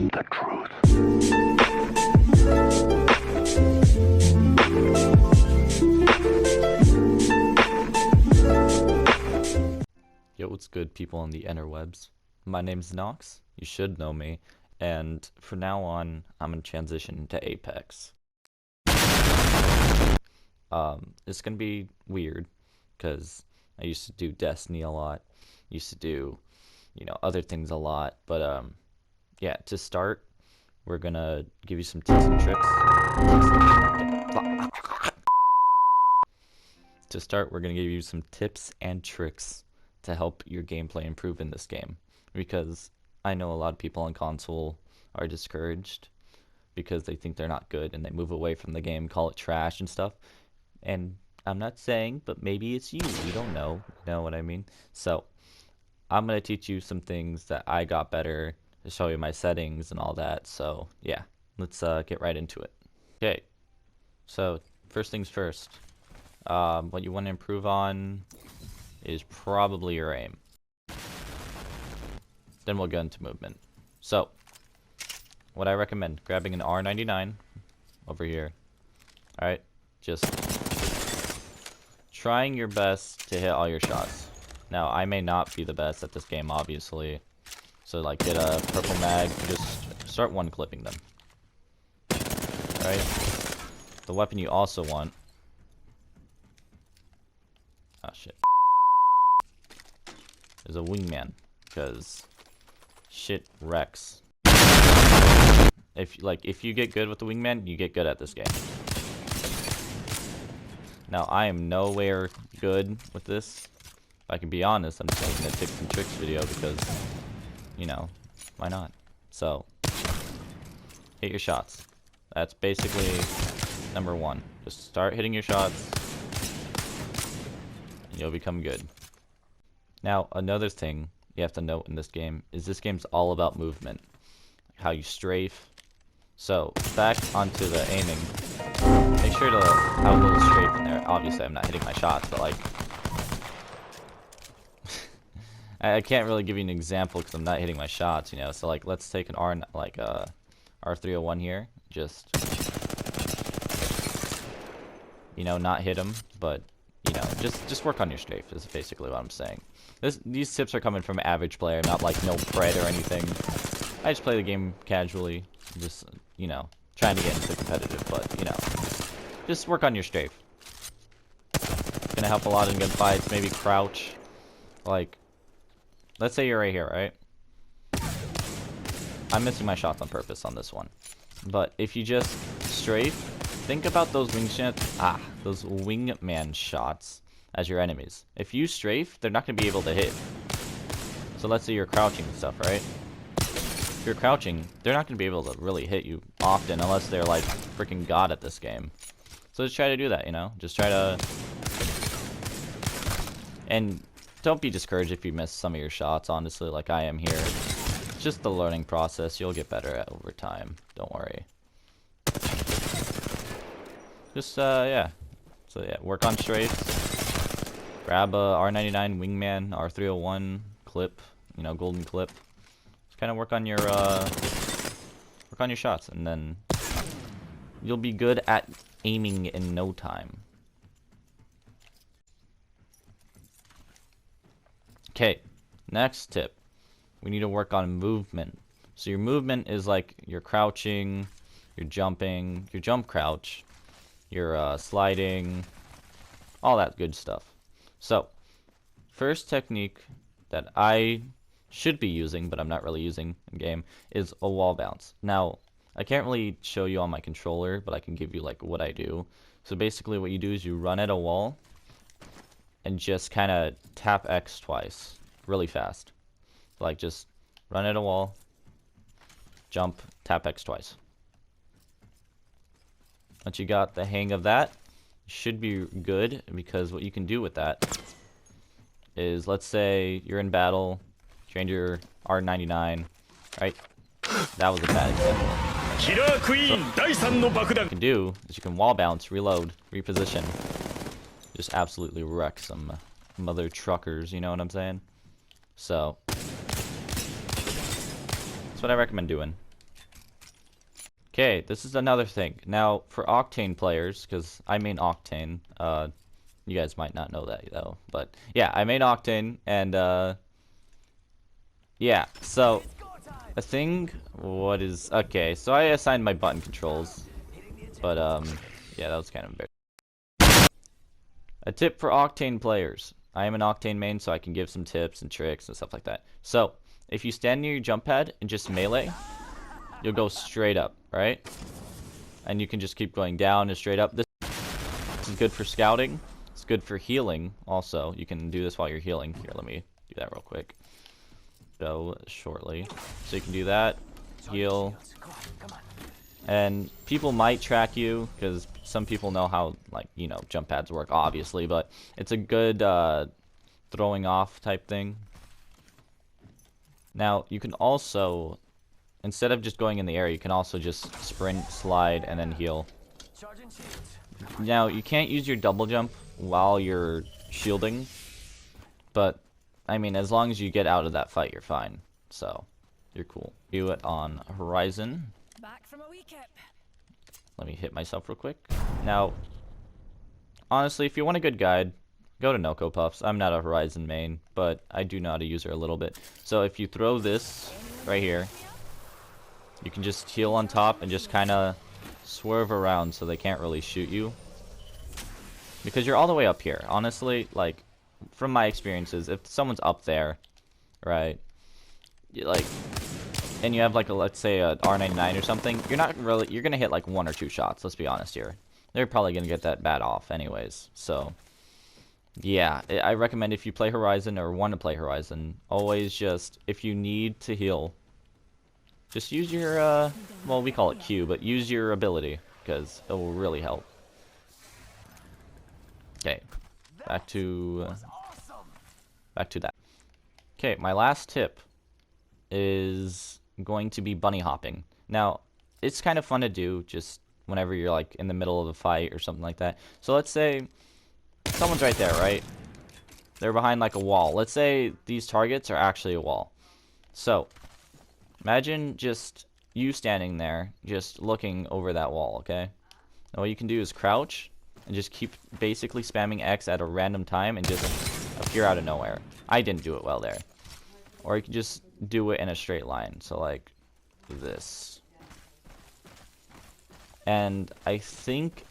The truth. Yo, what's good, people on the interwebs? My name's Nox, you should know me, and from now on, I'm gonna transition to Apex. It's gonna be weird, because I used to do Destiny a lot, used to do, other things a lot, but, yeah, to start, we're gonna give you some tips and tricks. To start, we're gonna give you some tips and tricks to help your gameplay improve in this game, because I know a lot of people on console are discouraged because they think they're not good and they move away from the game, call it trash and stuff. And I'm not saying, but maybe it's you. You don't know. You know what I mean? So I'm gonna teach you some things that I got better, to show you my settings and all that. So yeah, let's get right into it. Okay. So first things first. What you want to improve on is probably your aim. Then we'll get into movement. So, what I recommend, grabbing an R99 over here. Alright, just trying your best to hit all your shots. Now, I may not be the best at this game, obviously. So, like, get a purple mag, just start one-clipping them. Alright? The weapon you also want... Oh, shit. Is a wingman, because shit wrecks. If you get good with the wingman, you get good at this game. Now I am nowhere good with this. If I can be honest, I'm just making a tips and tricks video because, why not? So hit your shots. That's basically number one. Just start hitting your shots, and you'll become good. Now, another thing you have to note in this game is this game's all about movement. How you strafe. So, back onto the aiming. Make sure to have a little strafe in there. Obviously, I'm not hitting my shots, but like... I can't really give you an example because I'm not hitting my shots, So, like, let's take an R301 here. Just... not hit him, but... just work on your strafe is basically what I'm saying. These tips are coming from an average player, not like no pred or anything. I just play the game casually, just, trying to get into competitive, but, just work on your strafe. It's gonna help a lot in gunfights, maybe crouch. Like, let's say you're right here, right? I'm missing my shots on purpose on this one. But if you just strafe, think about those those wingman shots as your enemies. If you strafe, they're not going to be able to hit. So let's say you're crouching and stuff, right? If you're crouching, they're not going to be able to really hit you often unless they're like freaking god at this game. So just try to do that, Just try to... And don't be discouraged if you miss some of your shots, honestly, like I am here. It's just the learning process. You'll get better at over time. Don't worry. Just, yeah. So, yeah, work on strafes. Grab a R99 wingman, R301 clip, golden clip. Just kind of work on your shots, and then you'll be good at aiming in no time. Okay, next tip. We need to work on movement. So your movement is like your crouching, your jumping, your jump crouch, your sliding, all that good stuff. So, first technique that I should be using, but I'm not really using in game, is a wall bounce. Now, I can't really show you on my controller, but I can give you like what I do. So basically what you do is you run at a wall and just kind of tap X twice, really fast. Like just run at a wall, jump, tap X twice. Once you got the hang of that, you should be good, because what you can do with that is, let's say you're in battle, trained your R99, right? That was a bad example. So what you can do is you can wall bounce, reload, reposition, just absolutely wreck some mother truckers, you know what I'm saying? So that's what I recommend doing. Okay, this is another thing. Now, for Octane players, because I main Octane, you guys might not know that though, but yeah, I main Octane, and yeah, so a thing, okay, so I assigned my button controls, but yeah, that was kind of embarrassing. A tip for Octane players. I am an Octane main, so I can give some tips and tricks and stuff like that. So, if you stand near your jump pad and just melee, you'll go straight up, right? And you can just keep going down and straight up. This is good for scouting. It's good for healing also. You can do this while you're healing. Here, let me do that real quick. Go shortly. So you can do that, heal. And people might track you, because some people know how, like, you know, jump pads work, obviously, but it's a good throwing off type thing. Now, you can also, instead of just going in the air, you can also just sprint, slide, and then heal. Now, you can't use your double jump while you're shielding, but, I mean, as long as you get out of that fight, you're fine. So, you're cool. Do it on Horizon. Back from a wee kip. Let me hit myself real quick. Now, honestly, if you want a good guide, go to Noco Puffs. I'm not a Horizon main, but I do know how to use her a little bit. So if you throw this right here, you can just heal on top and just kind of swerve around so they can't really shoot you. Because you're all the way up here. Honestly, like, from my experiences, if someone's up there, right, like, and you have like a, let's say, a R99 or something, you're gonna hit like 1 or 2 shots, let's be honest here. They're probably gonna get that bat off anyways. So yeah, I recommend, if you play Horizon or want to play Horizon, always just, if you need to heal, just use your well, we call it Q, but use your ability, because it will really help. Okay, back to that. Okay, my last tip is going to be bunny hopping. Now, it's kind of fun to do just whenever you're like in the middle of a fight or something like that. So let's say someone's right there, right? They're behind like a wall. Let's say these targets are actually a wall. So, imagine just you standing there, just looking over that wall, okay? And what you can do is crouch and just keep basically spamming X at a random time and just appear out of nowhere. I didn't do it well there. Or you can just do it in a straight line. So like this. And I think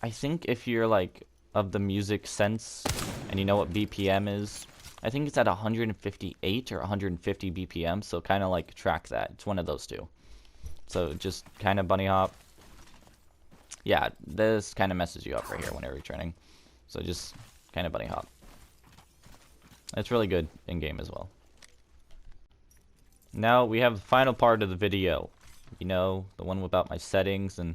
if you're like of the music sense and you know what BPM is, I think it's at 158 or 150 BPM, so kind of like track that. It's one of those two. So just kind of bunny hop. Yeah, this kind of messes you up right here whenever you're training. So just kind of bunny hop. It's really good in game as well. Now we have the final part of the video. You know, the one about my settings and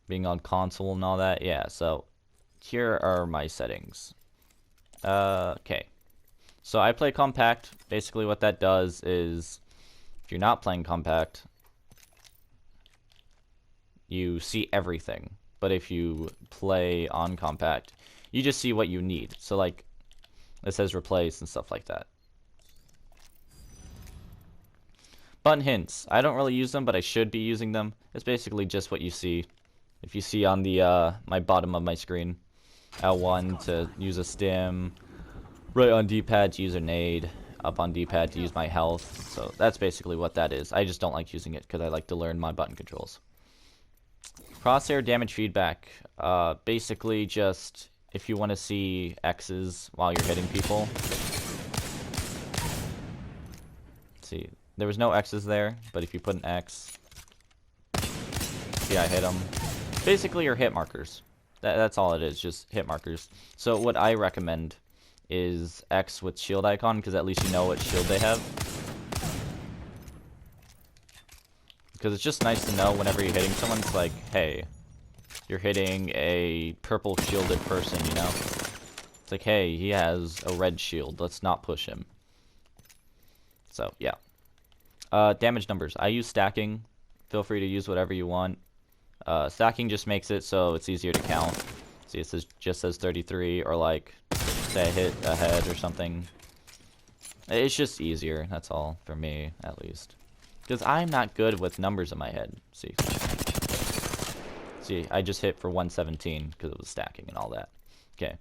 being on console and all that. Yeah, so here are my settings. Okay. So I play compact. Basically what that does is, if you're not playing compact, you see everything. But if you play on compact, you just see what you need. So like, it says replace and stuff like that. Button hints. I don't really use them, but I should be using them. It's basically just what you see. If you see on the my bottom of my screen, L1 to use a stim, right on D-pad to use a nade, up on D-pad to use my health. So that's basically what that is. I just don't like using it because I like to learn my button controls. Crosshair damage feedback. Basically just if you want to see X's while you're hitting people. Let's see. There was no X's there, but if you put an X, see I hit them. Basically your hit markers. That's all it is, just hit markers. So what I recommend is X with shield icon, because at least you know what shield they have. Because it's just nice to know whenever you're hitting someone, it's like, hey, you're hitting a purple shielded person, you know? It's like, hey, he has a red shield, let's not push him. So, yeah. Damage numbers. I use stacking. Feel free to use whatever you want. Stacking just makes it so it's easier to count. See, it just says 33, or like, say I hit a head or something. It's just easier, that's all, for me, at least. Because I'm not good with numbers in my head. See, I just hit for 117 because it was stacking and all that. Okay.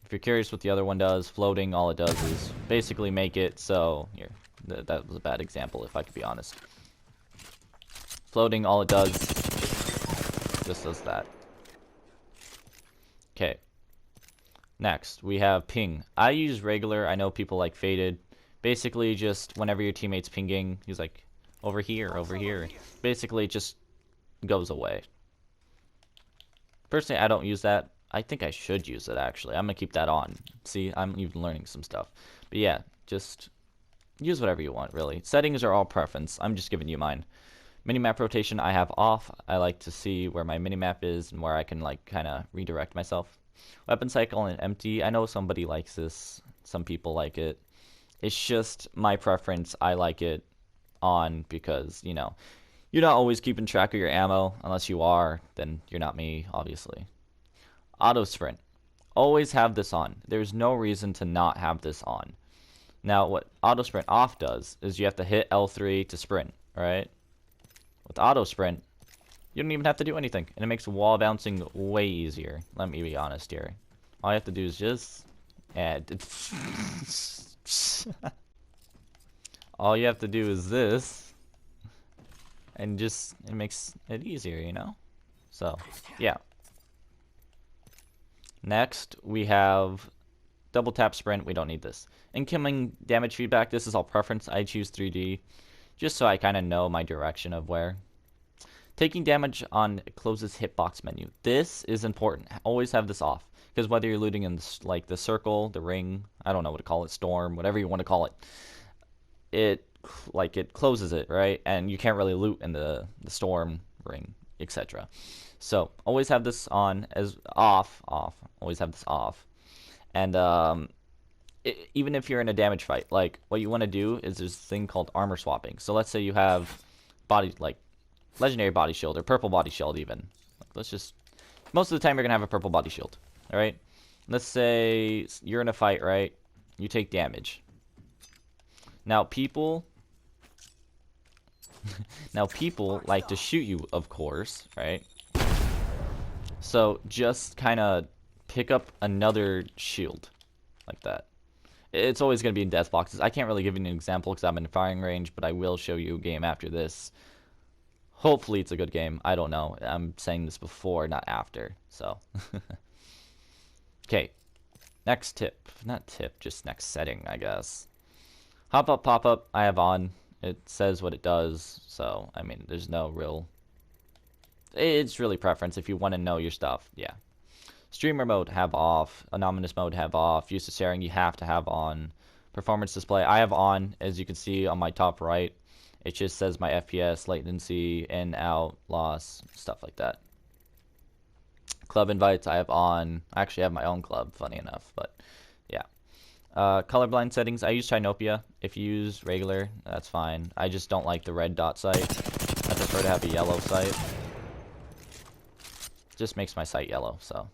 If you're curious what the other one does, floating, all it does is basically make it so... Here, that was a bad example, if I could be honest. Floating, all it does, just does that. Okay. Next, we have ping. I use regular. I know people like faded. Basically, just whenever your teammate's pinging, he's like, over here, over here. Basically, it just goes away. Personally, I don't use that. I think I should use it, actually. I'm going to keep that on. See, I'm even learning some stuff. But yeah, just use whatever you want, really. Settings are all preference. I'm just giving you mine. Minimap rotation, I have off. I like to see where my minimap is and where I can, like, kind of redirect myself. Weapon cycle and empty. I know somebody likes this. Some people like it. It's just my preference. I like it on because, you know, you're not always keeping track of your ammo. Unless you are, then you're not me, obviously. Auto sprint. Always have this on. There's no reason to not have this on. Now, what auto sprint off does is you have to hit L3 to sprint, right? With auto sprint, you don't even have to do anything, and it makes wall bouncing way easier. Let me be honest here. All you have to do is just add. All you have to do is this, and just it makes it easier, you know? So, yeah. Next, we have double tap sprint. We don't need this. Incoming damage feedback. This is all preference. I choose 3D, just so I kind of know my direction of where. Taking damage on closes hitbox menu. This is important. Always have this off, because whether you're looting in like the circle, the ring, I don't know what to call it, storm, whatever you want to call it, it closes it, right? And you can't really loot in the storm, ring, etc. So always have this on as off. Always have this off. And even if you're in a damage fight, like what you want to do is there's this thing called armor swapping. So let's say you have body like legendary body shield or purple body shield even. Let's just most of the time you're gonna have a purple body shield. All right. Let's say you're in a fight, right? You take damage. Now people like to shoot you, of course, right? So just kind of pick up another shield like that. It's always going to be in death boxes. I can't really give you an example because I'm in firing range, but I will show you a game after this. Hopefully it's a good game. I don't know. I'm saying this before, not after. So, okay. Next tip. Not tip, just next setting, I guess. Hop up, pop up, I have on. It says what it does. So, I mean, there's no real... It's really preference if you want to know your stuff. Yeah. Streamer mode, have off. Anonymous mode, have off. Use of sharing, you have to have on. Performance display, I have on. As you can see on my top right, it just says my FPS, latency, in, out, loss, stuff like that. Club invites, I have on. I actually have my own club, funny enough, but yeah. Colorblind settings, I use Chinopia. If you use regular, that's fine. I just don't like the red dot sight. I prefer to have a yellow sight. Just makes my sight yellow, so.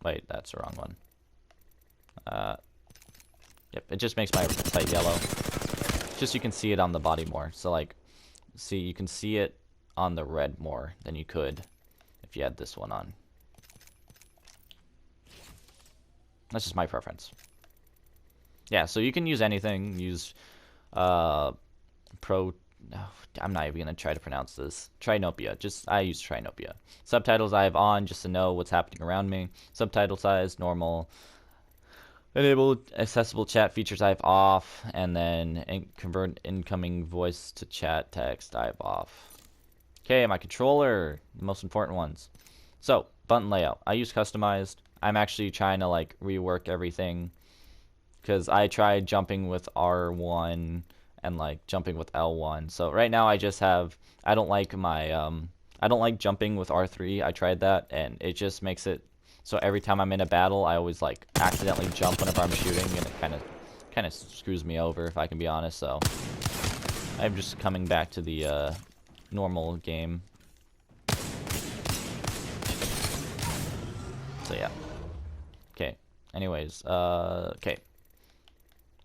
Wait, that's the wrong one. Yep, it just makes my sight yellow. Just you can see it on the body more. So like, see, you can see it on the red more than you could if you had this one on. That's just my preference. Yeah, so you can use anything. Use I'm not even gonna try to pronounce this. Trinopia. I use Trinopia. Subtitles I have on just to know what's happening around me. Subtitle size, normal. Enable accessible chat features I have off, and then convert incoming voice to chat text I have off. Okay, my controller, the most important ones. So, button layout. I use customized. I'm actually trying to like rework everything because I tried jumping with R1 and like jumping with L1. So right now I just have, I don't like jumping with R3. I tried that and it just makes it so every time I'm in a battle I always like accidentally jump whenever I'm shooting, and it kind of screws me over, if I can be honest. So I'm just coming back to the normal game. So yeah. Okay. Anyways, okay.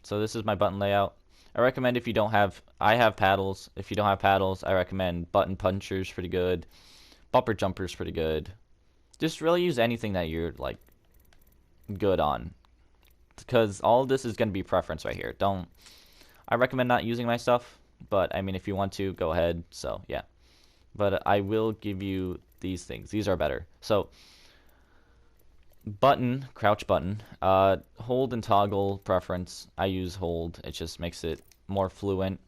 So this is my button layout. I recommend if you don't have, I have paddles. If you don't have paddles, I recommend button punchers, pretty good. Bumper jumpers, pretty good. Just really use anything that you're like good on, because all of this is going to be preference right here. I recommend not using my stuff, but I mean, if you want to, go ahead. So yeah, but I will give you these things. These are better. So button, crouch button, hold and toggle preference. I use hold. It just makes it more fluent.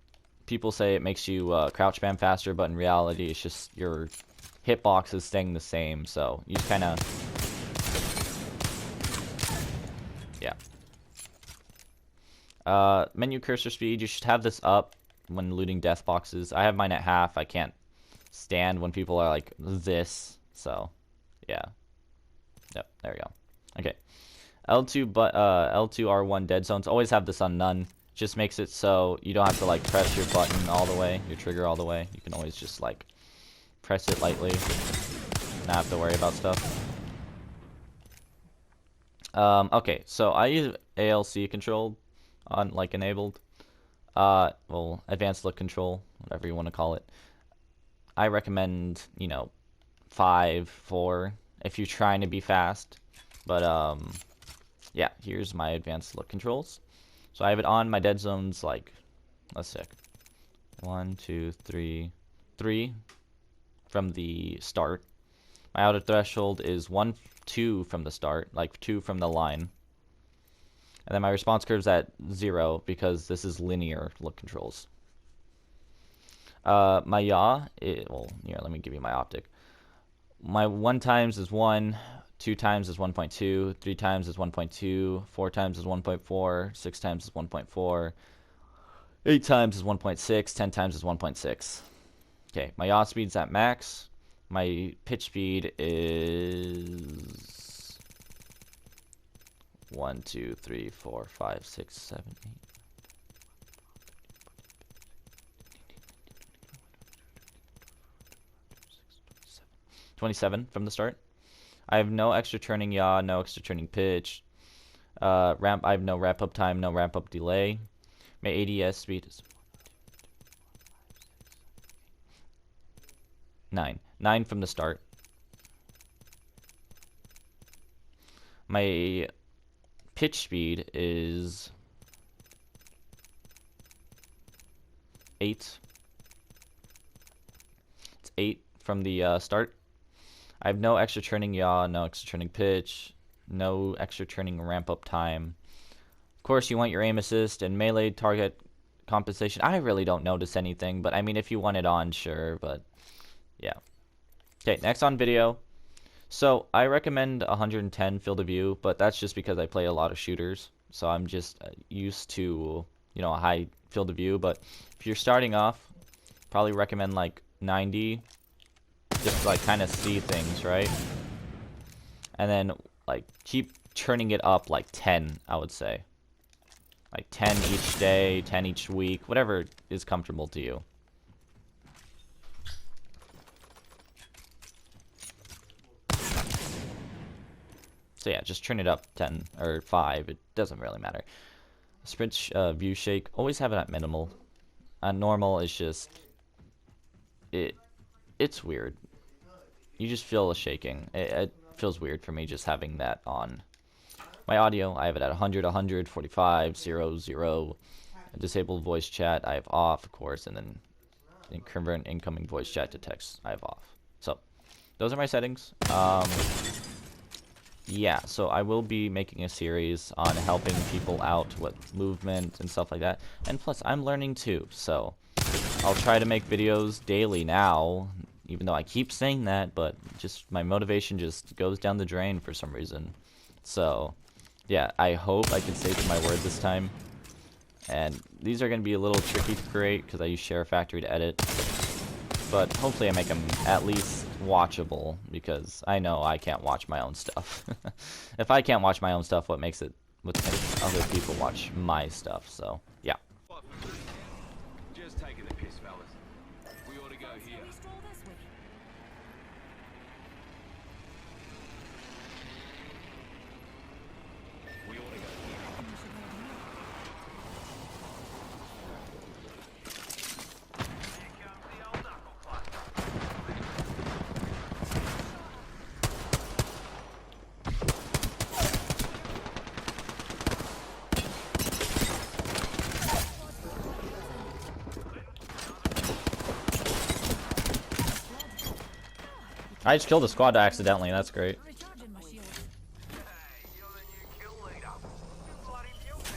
People say it makes you crouch spam faster, but in reality, it's just your hitbox is staying the same. So you just kind of, yeah. Menu cursor speed, you should have this up when looting death boxes. I have mine at half. I can't stand when people are like this. So yeah. Yep, there we go. Okay. L2 but L2 R1 dead zones. Always have this on none. Just makes it so you don't have to like press your button all the way, your trigger all the way. You can always just like press it lightly. Not have to worry about stuff. Okay, so I use ALC control on like enabled. Well, advanced look control, whatever you want to call it. I recommend, 5, 4 if you're trying to be fast. But yeah, here's my advanced look controls. So I have it on. My dead zones like, let's check. 1, 2, 3, 3 from the start. My outer threshold is 1, 2 from the start, like 2 from the line. And then my response curve's at 0 because this is linear look controls. My yaw, well, here, let me give you my optic. My 1 times is 1, 2 times is 1.2, 3 times is 1.2, 4 times is 1.4, 6 times is 1.4, 8 times is 1.6, 10 times is 1.6. Okay, my yaw speed's at max. My pitch speed is 1, 2, 3, 4, 5, 6, 7, 8. 27 from the start. I have no extra turning yaw, no extra turning pitch. I have no wrap up time, no wrap up delay. My ADS speed is 9. 9 from the start. My pitch speed is 8. It's 8 from the start. I have no extra turning yaw, no extra turning pitch, no extra turning ramp up time. Of course, you want your aim assist and melee target compensation. I really don't notice anything, but I mean, if you want it on, sure, but yeah. Okay, next on video. So I recommend 110 field of view, but that's just because I play a lot of shooters. So I'm just used to, a high field of view. But if you're starting off, probably recommend like 90. Just like kind of see things, right? And then like keep turning it up like 10, I would say. Like 10 each day, 10 each week, whatever is comfortable to you. So yeah, just turn it up 10 or 5. It doesn't really matter. Sprint view shake, always have it at minimal. Normal is just it's weird. You just feel a shaking. It feels weird for me just having that on. My audio, I have it at 100, 100, 45, 0, 0. Disable voice chat, I have off, of course, and then convert incoming voice chat to text, I have off. So, those are my settings. Yeah, so I will be making a series on helping people out with movement and stuff like that. And plus, I'm learning too, so I'll try to make videos daily now. Even though I keep saying that, but just my motivation just goes down the drain for some reason. So, yeah, I hope I can stay to my word this time. And these are going to be a little tricky to create because I use Share Factory to edit. But hopefully I make them at least watchable, because I know I can't watch my own stuff. If I can't watch my own stuff, what makes other people watch my stuff? So, yeah. Just taking the piss, fellas. We ought to go here. We ought to go here. I just killed a squad accidentally. That's great. Recharging my shield. Hey, you're the new kill leader. You bloody guilty.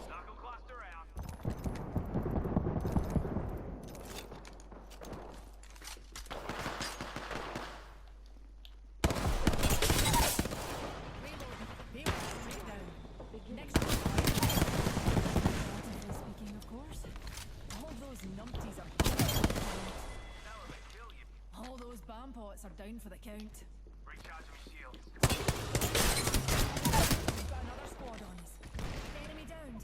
Knuckle cluster out. Next speaking, of course. All those numpties are That would kill you. all those bomb pots are down for the count. Recharge my shields. We've got another squad on us. Enemy downed.